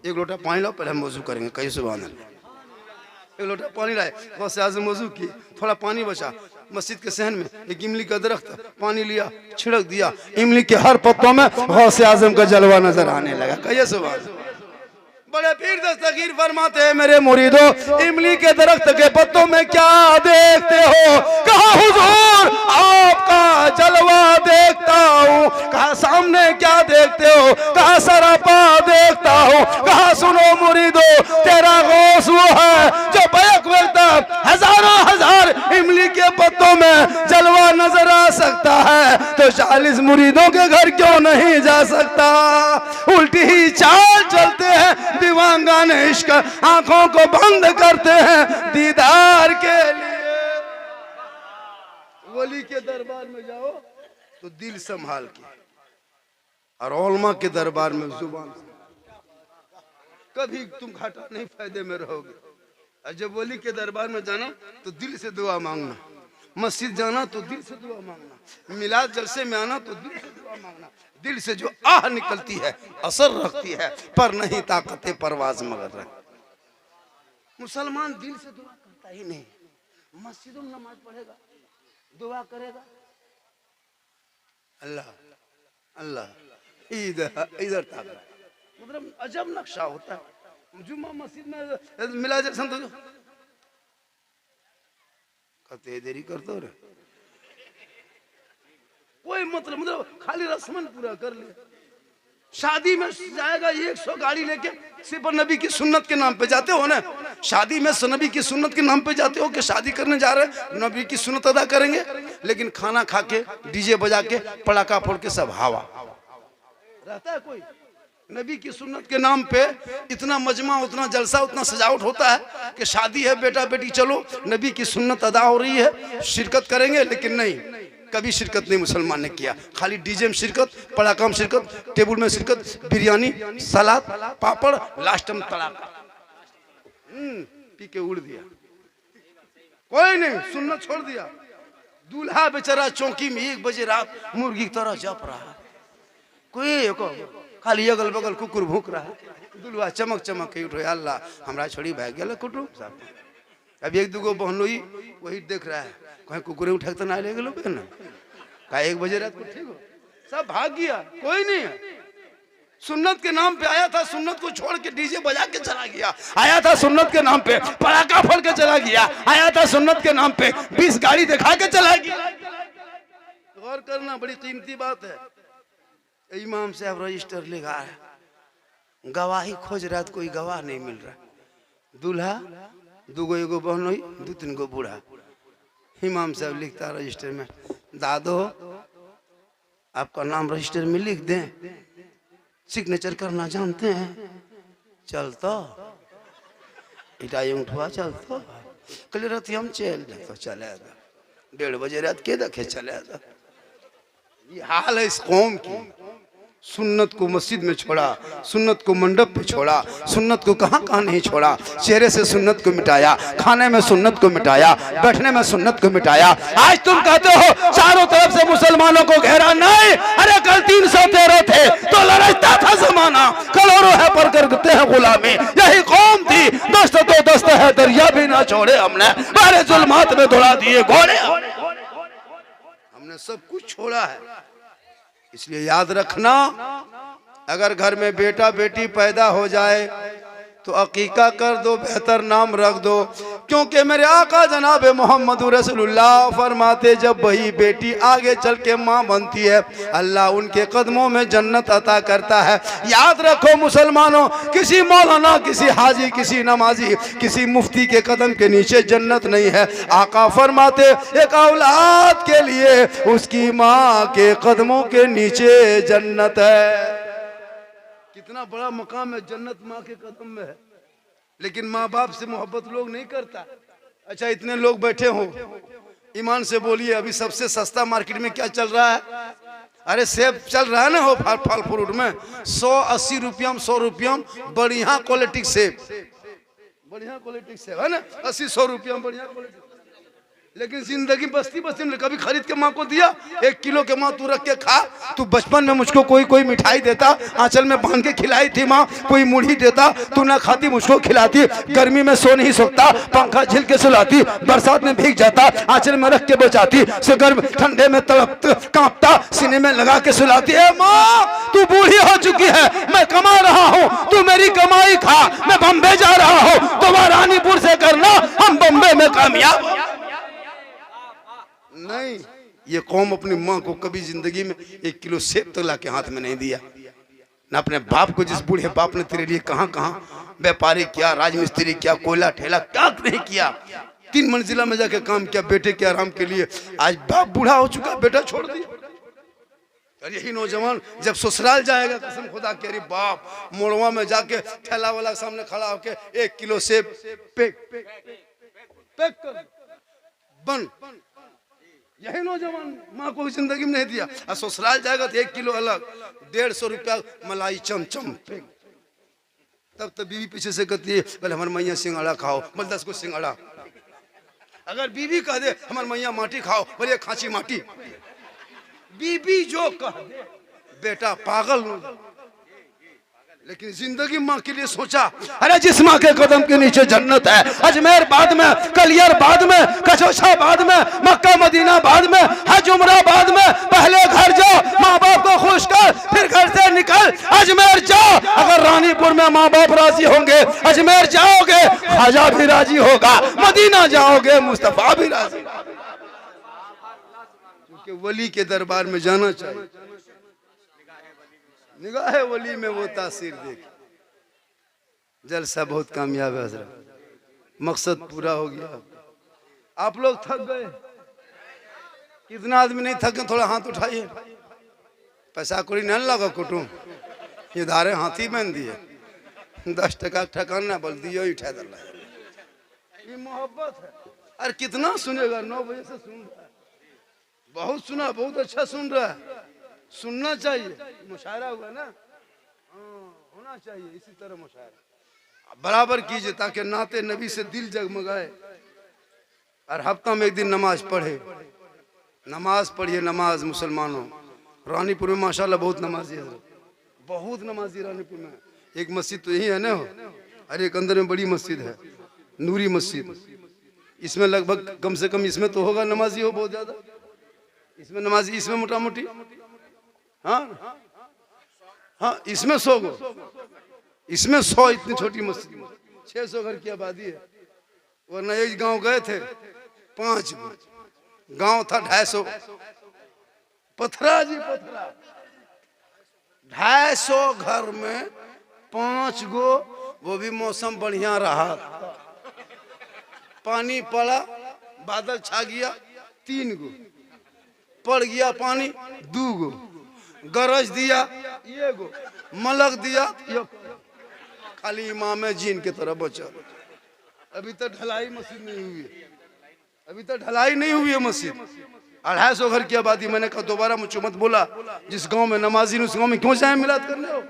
एक लोटा पानी लाओ, पहले हम वजू करेंगे, कहिए सुभान अल्लाह। एक लोटा पानी लाए, गौसे आजम वजू किए, थोड़ा पानी बचा, मस्जिद के सहन में एक इमली का दरख्त, पानी लिया, छिड़क दिया, इमली के हर पत्तों में गौसे आजम का जलवा नजर आने लगा, कहिए सुभान अल्लाह। बड़े पीर दस्तगीर फरमाते हैं मेरे मुरीदों इमली के दरख्त के पत्तों में क्या देखते हो। कहा हुजूर आपका जलवा देखता हूँ। कहा सामने क्या देखते हो। कहा सरापा देखता हूँ। कहा सुनो मुरीदों तेरा गौस वो है जो बैक वक्त हजारों हजार इमली के पत्तों में जलवा नजर आ सकता है, तो 40 मुरीदों के घर क्यों नहीं जा सकता। उल्टी ही चाल चलते हैं दीवांगान इश्क, आंखों को बंद करते हैं दीदार के लिए। वली के दरबार में जाओ तो दिल संभाल के, और उलमा के दरबार में जुबान से, कभी तुम घाटा नहीं फायदे में रहोगे। और जब वली के दरबार में जाना तो दिल से दुआ मांगना, मस्जिद जाना तो दिल से दुआ मांगना, मिलाद जलसे में आना तो दिल से दुआ मांगना। दिल से जो आह निकलती है असर रखती है, पर नहीं ताकत परवाज मगर रख। मुसलमान दिल से दुआ करता ही नहीं, मस्जिदों में नमाज पढ़ेगा, दुआ करेगा, अल्लाह अल्लाह इधर ताकत। मतलब अजब नक्शा होता है। जुम्मा मस्जिद में मिला जैसा तो कहते देरी करते हो रे, कोई मतलब खाली रस्मन पूरा कर ले। शादी में जाएगा 100 गाड़ी लेके, सिर्फ नबी की सुन्नत के नाम पे जाते हो ना। शादी में नबी की सुन्नत के नाम पे जाते हो कि शादी करने जा रहे हैं, नबी की सुन्नत अदा करेंगे, लेकिन खाना खा के डीजे बजा के पटाखा फोड़ के सब हवा रहता है। कोई नबी की सुन्नत के नाम पे इतना मजमा, उतना जलसा, उतना सजावट होता है कि शादी है बेटा बेटी चलो नबी की सुन्नत अदा हो रही है, शिरकत करेंगे, लेकिन नहीं, कभी शिरकत नहीं मुसलमान ने किया। खाली डीजे में शिरकत, पटाखा में शिरकत, टेबल में शिरकत, बिरयानी, सलाद, पापड़, लास्ट में तड़ाका, पी के उड़ दिया। कोई नहीं, सुन्नत छोड़ दिया। दूल्हा बेचारा चौकी में 1 बजे रात मुर्गी की तरह जप रहा, कोई खाली अगल बगल कुकुर भूक रहा है। दूल्हा चमक चमक के उठो, अल्लाह हमरा छोड़ी भाग गया कुटुम साहब। अब 1-2 बहनोई वही देख रहा है, कहीं कुकुरे उठा के तो ना ले गए लोग ना, कहा 1 बजे रात को ठीक हो, सब भाग गया, कोई नहीं है। सुन्नत के नाम पे आया था, सुन्नत को छोड़ के डीजे बजा के चला गया। आया था सुन्नत के नाम पे पटाखा फोड़ के चला गया। आया था सुन्नत के नाम पे 20 गाड़ी दिखा के चला गया। गौर करना बड़ी कीमती बात है। इमाम साहब रजिस्टर लिखा है, गवाही खोज रहा तो कोई गवाह नहीं मिल रहा। दूल्हा 2 बहन हुई, 2-3 बूढ़ा। इमाम साहब लिखता रजिस्टर में, दादो आपका नाम रजिस्टर में लिख दें, सिग्नेचर करना जानते हैं, चलता इटा उठवा चलता कल रात हम चल तो चले 1:30 बजे रात के देखे चले। ये हाल है इस कौम की। सुन्नत को मस्जिद में छोड़ा, सुन्नत को मंडप पे छोड़ा, सुन्नत को कहाँ कहाँ नहीं छोड़ा। चेहरे से सुन्नत को मिटाया, खाने में सुन्नत को मिटाया, बैठने में सुन्नत को मिटाया। आज तुम कहते हो चारों तरफ से मुसलमानों को घेरा, नहीं, अरे कल 313 थे तो लड़ता था जमाना, करोड़ों है पर करते हैं गुलामी, यही कौम थी, दस्त तो दस्त है दरिया भी ना छोड़े हमने, बारे जुल्मात में दौड़ा दिए घोड़े, हमने सब कुछ छोड़ा है। इसलिए याद रखना, अगर घर में बेटा बेटी पैदा हो जाए तो अकीका कर दो, बेहतर नाम रख दो, क्योंकि मेरे आका जनाब मोहम्मद रसूलुल्लाह फरमाते जब वही बेटी आगे चल के माँ बनती है, अल्लाह उनके कदमों में जन्नत अता करता है। याद रखो मुसलमानों, किसी मौलाना, किसी हाजी, किसी नमाजी, किसी मुफ्ती के कदम के नीचे जन्नत नहीं है। आका फरमाते एक औलाद के लिए उसकी माँ के कदमों के नीचे जन्नत है। कितना बड़ा मकाम है, जन्नत माँ के कदम में है। लेकिन माँ बाप से मोहब्बत लोग नहीं करता। अच्छा, इतने लोग बैठे हो, ईमान से बोलिए, अभी सबसे सस्ता मार्केट में क्या चल रहा है? अरे सेब चल रहा है ना, हो फल फ्रूट में 180 रुपया, 100 रुपया, बढ़िया क्वालिटी सेब, बढ़िया क्वालिटी सेब है ना, 80-100 रुपया बढ़िया क्वालिटी। लेकिन जिंदगी बस्ती बस्ती में कभी खरीद के माँ को दिया? 1 किलो के माँ तू रख के खा। तू बचपन में मुझको कोई मिठाई देता, आंचल में बांध के खिलाई थी माँ, कोई मुढ़ी देता, तू ना खाती, मुझको खिलाती। गर्मी में सो नहीं सकता, पंखा झिल के सुलाती, बरसात में भीग जाता, आंचल में रख के बचाती, से गर्म ठंडे में तड़प कांपता, सीने में लगा के सुलाती। ए माँ, तू बूढ़ी हो चुकी है, मैं कमा रहा हूँ, तू मेरी कमाई खा, मैं बम्बे जा रहा हूँ, तो वह रानीपुर से करना, हम बम्बे में कामयाब। नहीं, ये कौम अपनी माँ को कभी जिंदगी में 1 किलो सेब तक लाके हाथ में नहीं दिया। ना अपने बाप को, जिस बूढ़े बाप ने तेरे लिए कहां कहां व्यापारी किया, राजमिस्त्री किया, कोयला ठेला क्या नहीं किया, 3 मंजिला में जाके काम किया बेटे के आराम के लिए। आज बाप बूढ़ा हो चुका, बेटा छोड़ दिया। और यही नौजवान जब ससुराल जाएगा, कसम खुदा के, अरे बाप, मोड़वा में जाके ठेला वाला सामने खड़ा होके 1 किलो सेब पैक कर बन। यही नौजवान माँ को जिंदगी में नहीं दिया, और ससुराल जाएगा तो 1 किलो अलग, 150 रुपया मलाई चमचम। तब बीवी पीछे से कहती है, बोले हमारे मैया सिंगाड़ा खाओ, बोले 10 को सिंगाड़ा। अगर बीवी कह दे हमारे मैया माटी खाओ, बोले खांची माटी। बीवी जो कह दे, बेटा पागल हो। लेकिन जिंदगी माँ के लिए सोचा, अरे जिस माँ के कदम के नीचे जन्नत है, अजमेर बाद में, कलियर बाद में, कचौछा बाद में, मक्का मदीना बाद में, हज उमरा बाद में, पहले घर जाओ, माँ बाप को खुश कर, फिर घर से निकल, अजमेर जाओ। अगर रानीपुर में माँ बाप राजी होंगे, अजमेर जाओगे ख्वाजा भी राजी होगा, मदीना जाओगे मुस्तफा भी राजी। क्योंकि वली के दरबार में जाना चाहिए, निगाह वली में वो तासीर देख। जलसा बहुत कामयाब है हज़रत, मकसद पूरा हो गया। आप लोग थक गए? कितना आदमी नहीं थके? थोड़ा हाथ उठाइए। पैसा कोई नहीं लगा कुटुम, ये धारे हाथी बन दिए, 10 टका ठकाना बोल दियो ही ठहर रहा है। ये मोहब्बत है। अरे कितना सुनेगा, 9 बजे से सुन रहा है, बहुत सुना, बहुत अच्छा सुन रहा है, सुनना चाहिए। मुशायरा हुआ ना, होना चाहिए इसी तरह मुशायरा बराबर कीजिए, ताकि नाते नबी से दिल जगमगाए। और हफ्ता में 1 दिन नमाज पढ़े, नमाज पढ़िए। नमाज मुसलमानों, रानीपुर में माशाल्लाह बहुत नमाजी है, बहुत नमाजी रानीपुर में। एक मस्जिद तो यही है ना, अरे एक अंदर में बड़ी मस्जिद है, नूरी मस्जिद। इसमें लगभग कम से कम इसमें तो होगा नमाजी हो बहुत ज्यादा, इसमें नमाजी, इसमें मोटा मोटी, हाँ इसमें 100 गो, इसमें 100। इतनी छोटी मस्जिद, 600 घर की आबादी है। वरना एक गांव गए थे, 5 गांव था, 250 पथरा जी, पथरा 250 घर में 5 गो, वो भी मौसम बढ़िया रहा, पानी पड़ा, बादल छा गया, 3 गो पड़ गया पानी, 2 गो गरज दिया, 1 गो मलक दिया, खाली इमाम जीन के तरह बचा। अभी तक ढलाई मस्जिद नहीं हुई है, अभी तक ढलाई नहीं हुई है मस्जिद। 250 घर की आबादी। मैंने कहा दोबारा मुझे मत बोला, जिस गांव में नमाजी उस गांव में क्यों जाए मिलाद करने हो,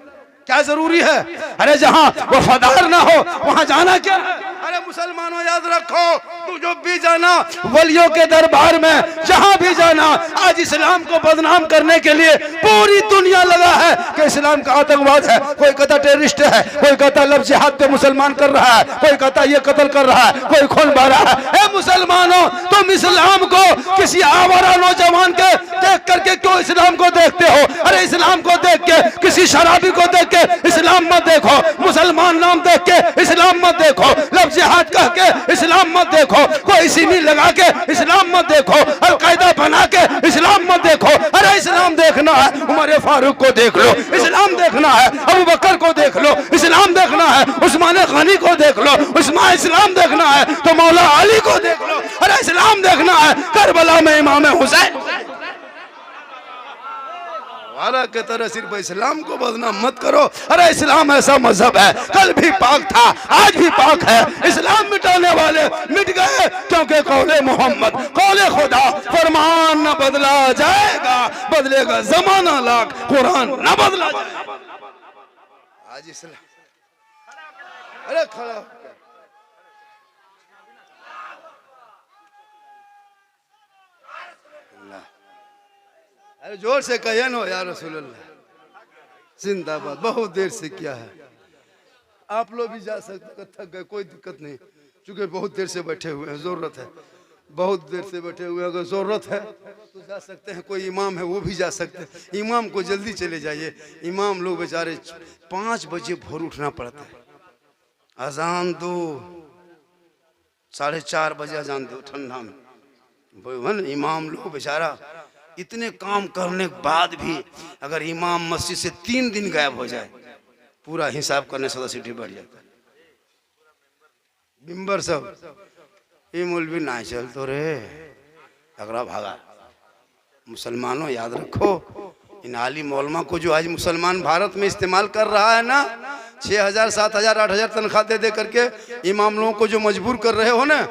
क्या जरूरी है? अरे जहां वफादार ना हो वहां जाना क्या है? अरे मुसलमानों याद रखो, तू जो भी जाना वलियों के दरबार में, जहां भी जाना, आज इस्लाम को बदनाम करने के लिए पूरी दुनिया लगा है कि इस्लाम का आतंकवाद है। कोई कहता टेररिस्ट है, कोई कहता लव जिहाद पे मुसलमान कर रहा है, कोई कहता ये कत्ल कर रहा है, कोई खून बहा रहा है। ए मुसलमानों, तुम इस्लाम को किसी आवारा नौजवान के देख करके क्यों इस्लाम को देखते हो? अरे इस्लाम को देख के किसी शराबी को देख के इस्लाम मत देखो, मुसलमान नाम देख के इस्लाम मत देखो, लव जिहाद कह के इस्लाम मत देखो, कोई सिमी लगा के इस्लाम मत देखो, अलकायदा बना के इस्लाम मत देखो। अरे इस्लाम देखना है उमर फारूक को देख लो, इस्लाम देखना है अबू बकर को देख लो, इस्लाम देखना है उस्मान गनी को देख लो, इस्लाम देखना है तो मौला अली को देख लो। अरे इस्लाम देखना है करबला में इमाम हुसैन वाला के तरह सिर्फ इस्लाम को बदनाम मत करो। अरे इस्लाम ऐसा मजहब है, कल भी पाक था, आज भी पाक है। इस्लाम मिटाने वाले मिट गए, क्योंकि कौले मोहम्मद, कौले खुदा, फरमान न बदला जाएगा, बदलेगा जमाना लाख, कुरान न बदला जाएगा। आज इस्लाम, अरे खड़ा अरे जोर से कहिए नो या रसूलुल्लाह जिंदाबाद। बहुत देर से किया है, आप लोग भी जा सकते, थक गए, कोई दिक्कत नहीं, क्योंकि बहुत देर से बैठे हुए हैं, जरूरत है, बहुत देर से बैठे हुए हैं। अगर जरूरत है तो जा सकते हैं, कोई इमाम है वो भी जा सकते हैं। इमाम को जल्दी चले जाइए, इमाम लोग बेचारे 5 बजे भोर उठना पड़ता है, अजान दो, 4:30 बजे अजान दो ठंडा में। इमाम लोग बेचारा इतने काम करने के बाद भी अगर इमाम मस्जिद से 3 दिन गायब हो जाए, पूरा हिसाब करने से सीटी बढ़ जाता है। बिम्बर सब ये मौलवी ना चल तो रे अगरा भागा। मुसलमानों याद रखो, इन आली मौलमा को जो आज मुसलमान भारत में इस्तेमाल कर रहा है ना, 6,000 7,000 8,000 तनख्वाह दे दे करके इमाम लोगों को जो मजबूर कर रहे हो ना,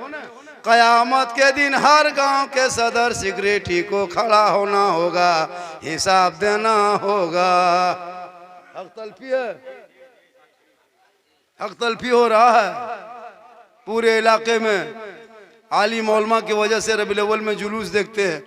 कयामत के दिन हर गांव के सदर सिगरेटी को खड़ा होना होगा, हिसाब देना होगा। हक तलफी है, हक तलफी हो रहा है पूरे इलाके में। आलिम उलमा की वजह से रबीउल अव्वल में जुलूस देखते हैं,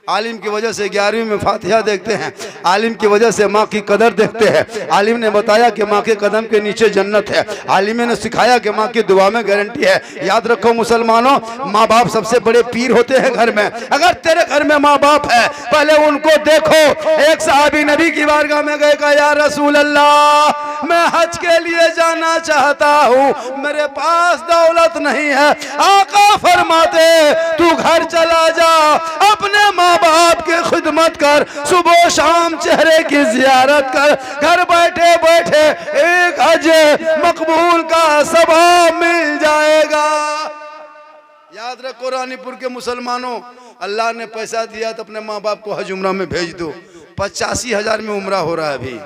आलिम की वजह से 11वीं में फातिहा देखते हैं, आलिम की वजह से माँ की कदर देखते हैं। आलिम ने बताया कि माँ के कदम के नीचे जन्नत है, आलिम ने सिखाया कि माँ की दुआ में गारंटी है। याद रखो मुसलमानों, माँ बाप सबसे बड़े पीर होते हैं घर में। अगर तेरे घर में माँ बाप है, पहले उनको देखो। एक सहाबी नबी की बारगाह में गए, कहा या रसूल अल्लाह, मैं हज के लिए जाना चाहता हूँ, मेरे पास दौलत नहीं है। आका फरमाते तू घर चला जा, अपने माँ बाप की खिदमत कर, सुबह शाम चेहरे की जियारत कर, घर बैठे बैठे एक हज मकबूल का सवाब मिल जाएगा। याद रखो रानीपुर के मुसलमानों, अल्लाह ने पैसा दिया तो अपने माँ बाप को हज उम्रा में भेज दो। 85,000 में उम्रा हो रहा है, अभी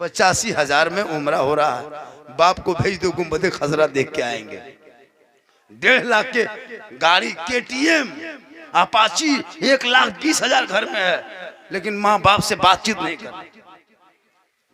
85,000 में उम्रा हो रहा है। बाप को भेज दो, गुंबद खजरा देख के आएंगे। 1.5 लाख के गाड़ी KTM अपाची 1,20,000 घर में है, लेकिन माँ बाप से बातचीत नहीं कर।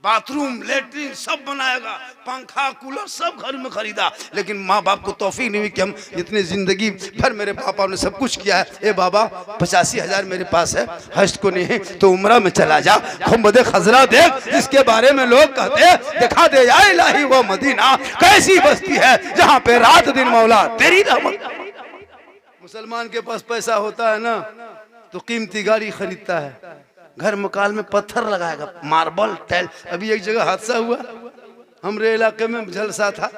बाथरूम लेटरिन सब बनाएगा, पंखा कूलर सब घर में खरीदा, लेकिन माँ बाप को तौफीक नहीं हुई कि हम इतनी जिंदगी भर मेरे पापा ने सब कुछ किया है। ए बाबा 85,000 मेरे पास है, हज को नहीं है तो उम्रा में चला जा, गुंबद खजरा देख, जिसके बारे में लोग कहते हैं दिखा दे या इलाही वो मदीना, कैसी बस्ती है जहाँ पे रात दिन मौला तेरी रहमत। मुसलमान के पास पैसा होता है ना तो कीमती गाड़ी खरीदता है, घर मकान में पत्थर लगाएगा, मार्बल टाइल। अभी एक जगह हादसा हुआ, हमारे इलाके में जलसा था,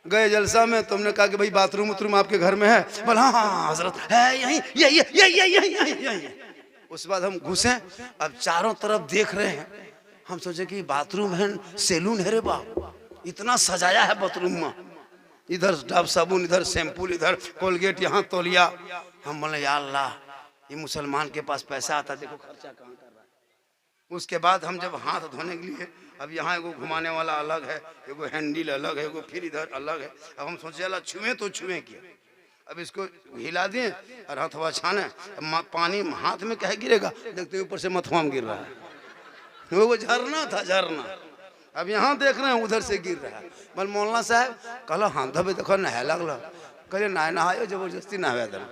गए जलसा में, तुमने कहा कि भाई बाथरूम उतरूम आपके घर में है? बोला हाँ हाँ हजरत है, यहीं यही। उसके बाद हम घुसे, अब चारों तरफ देख रहे हैं, हम सोचे कि बाथरूम है, सैलून है रे बाप, इतना सजाया है बाथरूम में, इधर डब साबुन, इधर शैम्पूल, इधर कोलगेट, यहाँ तौलिया। हम बोले या अल्लाह, ये मुसलमान के पास पैसा आता, देखो खर्चा कहाँ कर रहा है। उसके बाद हम जब हाथ धोने के लिए, अब यहाँ एगो घुमाने वाला अलग है, एगो हैंडल अलग है, एगो फिर इधर अलग है। अब हम सोचे अल्लाह छुए तो छुए किया, अब इसको हिला दें और हथवा छाने, पानी हाथ में कहे गिरेगा, देखते ऊपर से मथुआ में गिर रहा है। वो झरना था, झरना। अब यहाँ देख रहे हैं उधर से गिर रहा है। बोल मौलाना साहब कहलो हाँ धबे देखो नहाए लगल, कहले ना नहायो जबरदस्ती नहावे दल।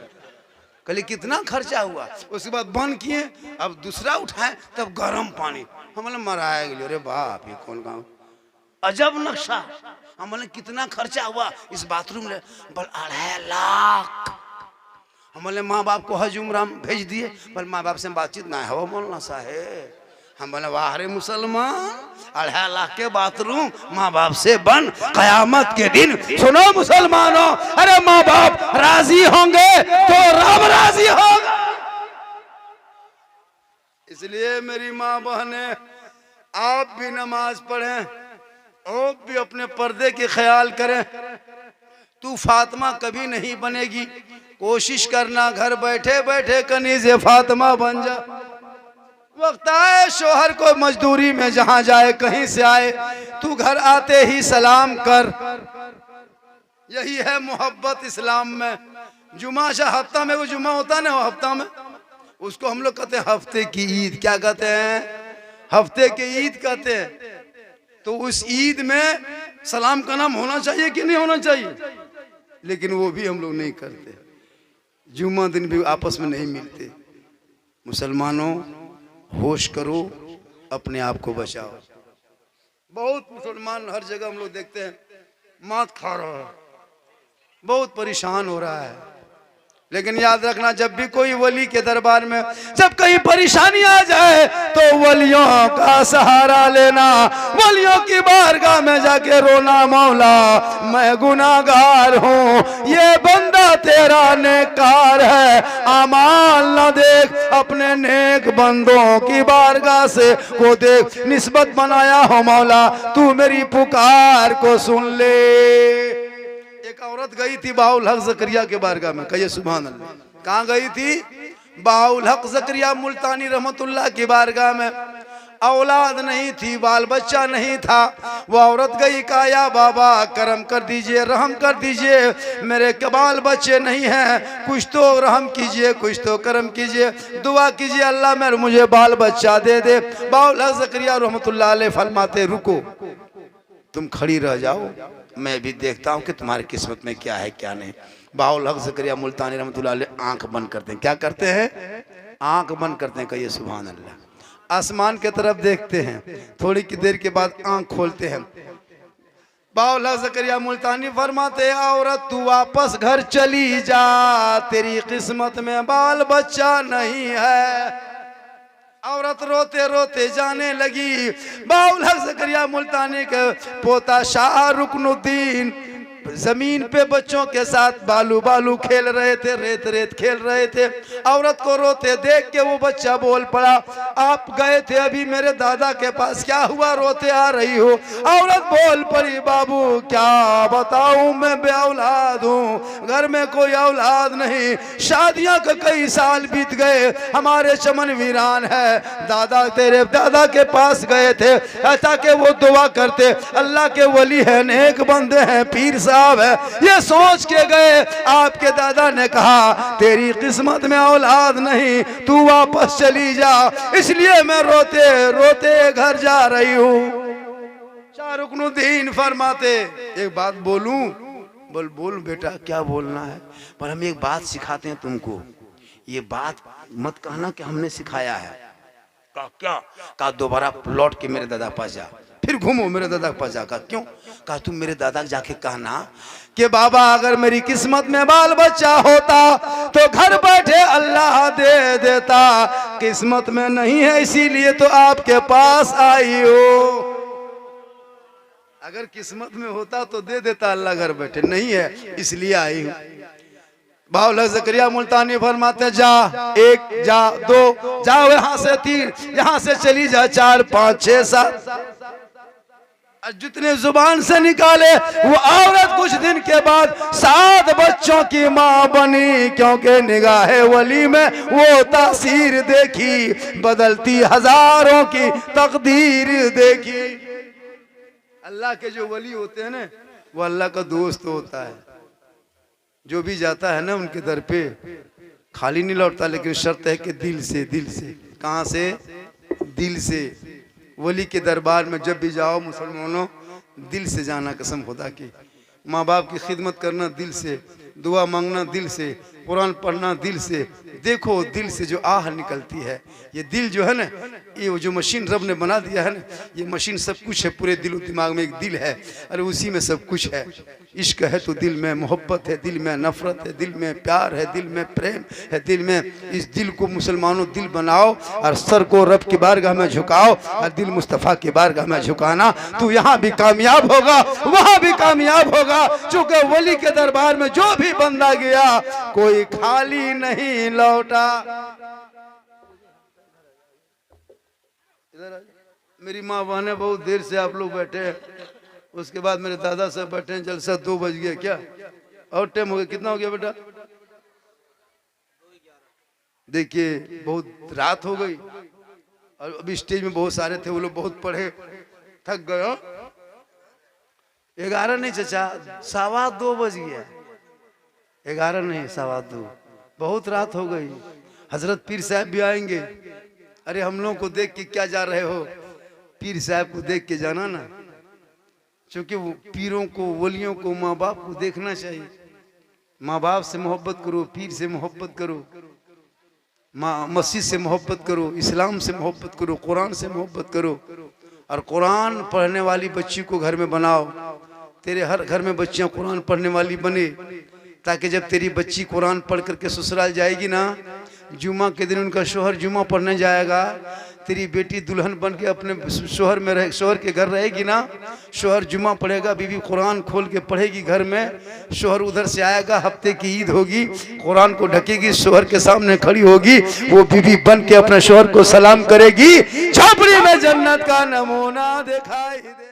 कहले कितना खर्चा हुआ? उसके बाद बंद किए, अब दूसरा उठाए तब गर्म पानी। हम बोले मराया गए। अरे बाप ये कौन गाँव, अजब नक्शा। हम बोले कितना खर्चा हुआ इस बाथरूम में? बोल 2.5 लाख। हम बोले माँ बाप को हज उम्र भेज दिए? बोल माँ बाप से बातचीत ना हो मौलाना साहेब। हम बोले वाह रे मुसलमान, 2.5 लाख के बाथरूम माँ बाप से बन कयामत के दिन। सुनो मुसलमानों, अरे माँ बाप राजी होंगे तो रब राजी होगा। इसलिए मेरी माँ बहने, आप भी नमाज पढ़ें, आप भी अपने पर्दे के ख्याल करें। तू फातिमा कभी नहीं बनेगी, कोशिश करना घर बैठे बैठे कनीज़े फातिमा बन जा। वक्त आए शोहर को मजदूरी में जहां जाए, कहीं से आए, तू घर आते ही सलाम कर। यही है मोहब्बत इस्लाम में। जुमा शाह हफ्ता में वो जुमा होता ना, हफ्ता में उसको हम लोग कहते हैं हफ्ते की ईद। क्या कहते हैं? हफ्ते की ईद कहते हैं। तो उस ईद में सलाम का नाम होना चाहिए कि नहीं होना चाहिए? लेकिन वो भी हम लोग नहीं करते। जुम्मा दिन भी आपस में नहीं मिलते। मुसलमानों होश करो, अपने आप को बचाओ। बहुत मुसलमान हर जगह हम लोग देखते हैं मात खा रहा है, बहुत परेशान हो रहा है। लेकिन याद रखना, जब भी कोई वली के दरबार में जब कहीं परेशानी आ जाए तो वलियों का सहारा लेना, वलियों की बारगाह में जाके रोना, मौला मैं गुनाहगार हूँ, ये बंदा तेरा नेककार है, अमाल न देख अपने नेक बंदों की बारगाह से को देख, निस्बत बनाया हो मौला तू मेरी पुकार को सुन ले। एक औरत गई थी बाउल हक जकरिया के बारगाह में, कहिए सुभान अल्लाह। कहाँ गई थी? बाउल हक जकरिया मुल्तानी रहमतुल्लाह की बारगाह में। औलाद नहीं थी, बाल बच्चा नहीं था। वो औरत गई, कहा या बाबा करम कर दीजिए, रहम कर दीजिए, मेरे के बाल बच्चे नहीं हैं, कुछ तो रहम कीजिए, कुछ तो करम कीजिए, दुआ कीजिए अल्लाह मेरे मुझे बाल बच्चा दे दे। बाउल हक जकरिया रहमतुल्लाह अलैह फरमाते रुको, तुम खड़ी रह जाओ, मैं भी देखता हूँ कि तुम्हारी किस्मत में क्या है क्या नहीं। बाउल हक जकरिया मुल्तानी रहमतुल्लाह अलैह आंख बंद करते हैं। क्या करते हैं? आंख बंद करते हैं। कहिए सुभान अल्लाह। आसमान के तरफ देखते हैं, थोड़ी की देर के बाद आंख खोलते हैं। बाउल हक जकरिया मुल्तानी फरमाते औरत तू वापस घर चली जा, तेरी किस्मत में बाल बच्चा नहीं है। औरत रोते रोते जाने लगी। बाउल हक जकरिया मुल्तानी के पोता शाह रुकनुद्दीन जमीन पे बच्चों के साथ बालू बालू खेल रहे थे, रेत रेत खेल रहे थे। औरत को रोते देख के वो बच्चा बोल पड़ा, आप गए थे अभी मेरे दादा के पास, क्या हुआ रोते आ रही हो? औरत बोल पड़ी, बाबू क्या बताऊं, मैं बे औलाद हूँ, घर में कोई औलाद नहीं, शादियां का कई साल बीत गए, हमारे चमन वीरान है। दादा तेरे दादा के पास गए थे ताकि वो दुआ करते, अल्लाह के वली है, नेक बंदे हैं, पीर साहब है, ये सोच के गए। आपके दादा ने कहा तेरी किस्मत में औलाद नहीं, तू वापस चली जा, इसलिए मैं रोते रोते घर जा रही हूँ। शाह रुकनुद्दीन फरमाते एक बात बोलूं? बोल बेटा क्या बोलना है? पर हम एक बात सिखाते हैं तुमको, ये बात मत कहना कि हमने सिखाया है। कहा क्या? कहा दोबारा लौट के मेरे दादा पास जा, फिर घूमो मेरे दादा के पास जाकर। क्यों? कहा तुम मेरे दादा जाके कहना कि बाबा अगर मेरी किस्मत में बाल बच्चा होता तो घर बैठे अल्लाह दे देता, किस्मत में नहीं है इसीलिए तो आपके पास आई हो। अगर किस्मत में होता तो दे देता अल्लाह, घर बैठे नहीं है इसलिए आई हूँ। बाउल हक जकरिया मुल्तानी फरमाते जा, 1 जा, 2 जाओ, यहाँ से 3, यहाँ से चली जा 4 5 6 7, जितने जुबान से निकाले। वो औरत कुछ दिन के बाद 7 बच्चों की माँ बनी, क्योंकि निगाहे वली में वो तासीर देखी, बदलती हजारों की तकदीर देखी। अल्लाह के जो वली होते हैं ना, वो अल्लाह का दोस्त होता है। जो भी जाता है ना उनके दर पे खाली नहीं लौटता, लेकिन शर्त है कि दिल से। कहाँ से? दिल से। वली के दरबार में जब भी जाओ मुसलमानों, दिल से जाना कसम खुदा की। माँ बाप की खिदमत करना दिल से, दुआ मांगना दिल से, कुरान पढ़ना दिल से। देखो दिल से जो आह निकलती है, ये दिल जो है ना, ये जो मशीन रब ने बना दिया है ना, ये मशीन सब कुछ है। पूरे दिल दिमाग में एक दिल है, अरे उसी में सब कुछ है। इश्क है तो दिल में मोहब्बत है, दिल में नफरत है, दिल में प्यार है, दिल में प्रेम है, दिल में। इस दिल को मुसलमानों दिल बनाओ और सर को रब की बारगाह में झुकाओ और दिल मुस्तफ़ा की बारगाह में झुकाना। तू यहाँ भी कामयाब होगा, वहाँ भी कामयाब होगा। चूंकि वली के दरबार में जो भी बंदा गया कोई खाली नहीं लौटा। मेरी माँ बहने बहुत देर से आप लोग बैठे हैं, उसके बाद मेरे दादा साहब बैठे हैं। जलसा 2 बज गया क्या? और टाइम हो गया? कितना हो गया बेटा? देखिए बहुत रात हो गई और अभी स्टेज में बहुत सारे थे, वो लोग बहुत पढ़े, थक गए। 11 नहीं चचा, 2:15 बज गया। 11 नहीं, 2:15, बहुत रात हो गई। हजरत पीर साहब भी आएंगे। अरे हम लोगों को देख के क्या जा रहे हो? पीर साहब को देख के जाना ना, क्योंकि वो पीरों को, वलियों को, माँ बाप को देखना चाहिए। माँ बाप से मोहब्बत करो, पीर से मोहब्बत करो, मस्जिद से मोहब्बत करो, इस्लाम से मोहब्बत करो, कुरान से मोहब्बत करो। और कुरान पढ़ने वाली बच्ची को घर में बनाओ। तेरे हर घर में बच्चियां कुरान पढ़ने वाली बने, ताकि जब तेरी बच्ची कुरान पढ़ करके ससुराल जाएगी ना, जुमा के दिन उनका शोहर जुमा पढ़ने जाएगा, तेरी बेटी दुल्हन बन के अपने शोहर में रहे, शोहर के घर रहेगी ना, शोहर जुमा पढ़ेगा, बीवी कुरान खोल के पढ़ेगी घर में। शोहर उधर से आएगा, हफ्ते की ईद होगी, कुरान को ढकेगी, शोहर के सामने खड़ी होगी, वो बीवी बन के अपने शोहर को सलाम करेगी। झोपड़ी में जन्नत का नमूना दिखाई दे।